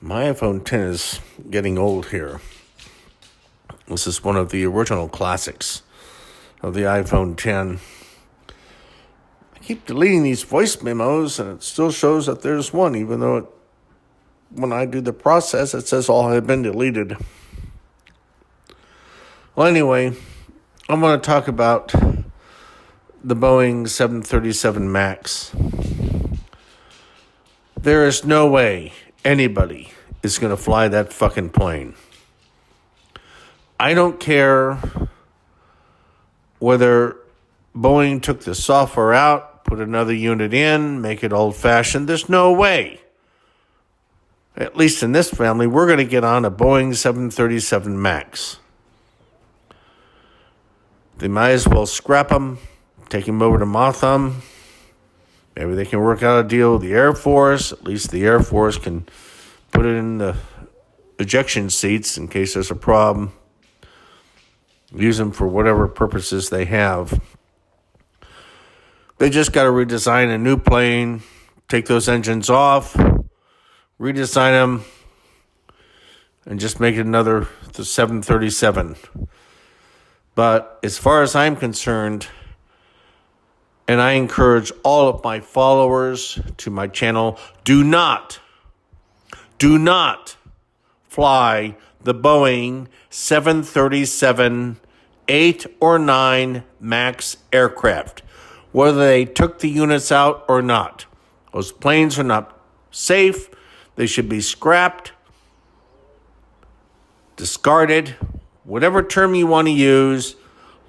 My iPhone 10 is getting old here. This is one of the original classics of the iPhone 10. I keep deleting these voice memos, and it still shows that there's one, even though when I do the process, it says all have been deleted. Well, anyway, I'm going to talk about the Boeing 737 MAX. There is no way anybody is going to fly that fucking plane. I don't care whether Boeing took the software out, put another unit in, make it old-fashioned. There's no way. At least in this family, we're going to get on a Boeing 737 MAX. They might as well scrap them, take them over to Motham. Maybe they can work out a deal with the Air Force. At least the Air Force can put it in the ejection seats in case there's a problem. Use them for whatever purposes they have. They just got to redesign a new plane, take those engines off, redesign them, and just make it the 737. But as far as I'm concerned, and I encourage all of my followers to my channel, do not fly the Boeing 737 8 or 9 MAX aircraft, whether they took the units out or not. Those planes are not safe. They should be scrapped, discarded, whatever term you want to use.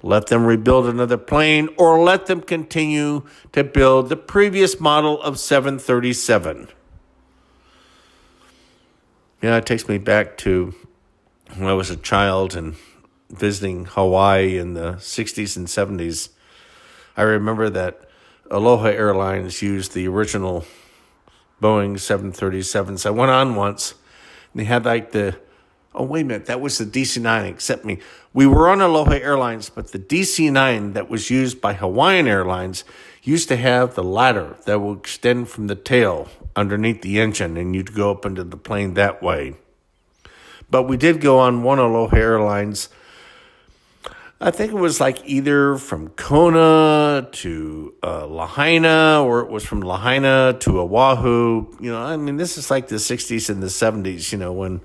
Let them rebuild another plane, or let them continue to build the previous model of 737. Yeah, it takes me back to when I was a child and visiting Hawaii in the 60s and 70s. I remember that Aloha Airlines used the original Boeing 737s. I went on once, and they had that was the DC-9, except me. We were on Aloha Airlines, but the DC-9 that was used by Hawaiian Airlines used to have the ladder that would extend from the tail underneath the engine, and you'd go up into the plane that way. But we did go on one Aloha Airlines. I think it was like either from Kona to Lahaina, or it was from Lahaina to Oahu. This is like the 60s and the 70s, when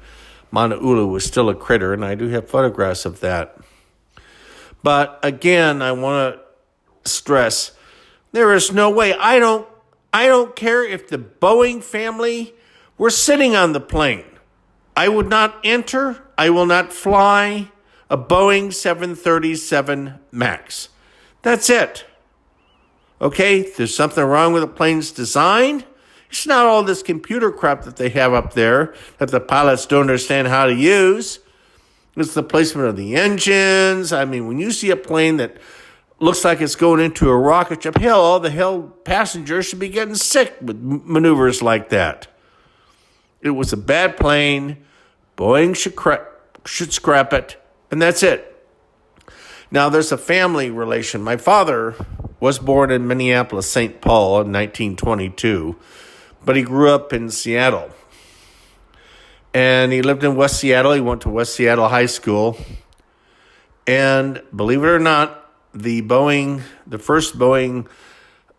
Mauna was still a critter, and I do have photographs of that. But again, I want to stress, there is no way. I don't care if the Boeing family were sitting on the plane. I would not enter, I will not fly a Boeing 737 MAX. That's it. Okay, if there's something wrong with the plane's design, it's not all this computer crap that they have up there that the pilots don't understand how to use. It's the placement of the engines. When you see a plane that looks like it's going into a rocket ship, all the passengers should be getting sick with maneuvers like that. It was a bad plane. Boeing should scrap it, and that's it. Now, there's a family relation. My father was born in Minneapolis, St. Paul in 1922. But he grew up in Seattle. And he lived in West Seattle. He went to West Seattle High School. And believe it or not, the first Boeing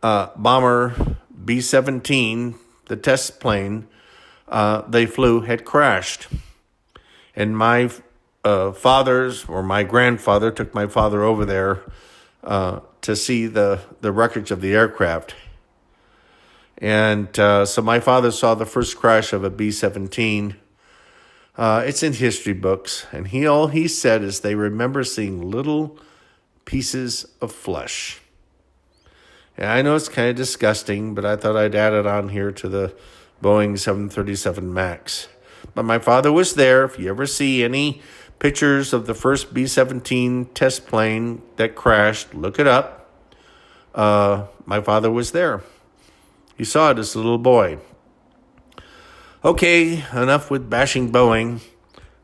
bomber B-17, the test plane they flew, had crashed. And my grandfather took my father over there to see the wreckage of the aircraft. And so my father saw the first crash of a B-17. It's in history books. And all he said is they remember seeing little pieces of flesh. And I know it's kind of disgusting, but I thought I'd add it on here to the Boeing 737 MAX. But my father was there. If you ever see any pictures of the first B-17 test plane that crashed, look it up. My father was there. He saw it as a little boy. Okay, enough with bashing Boeing.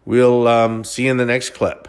We'll see you in the next clip.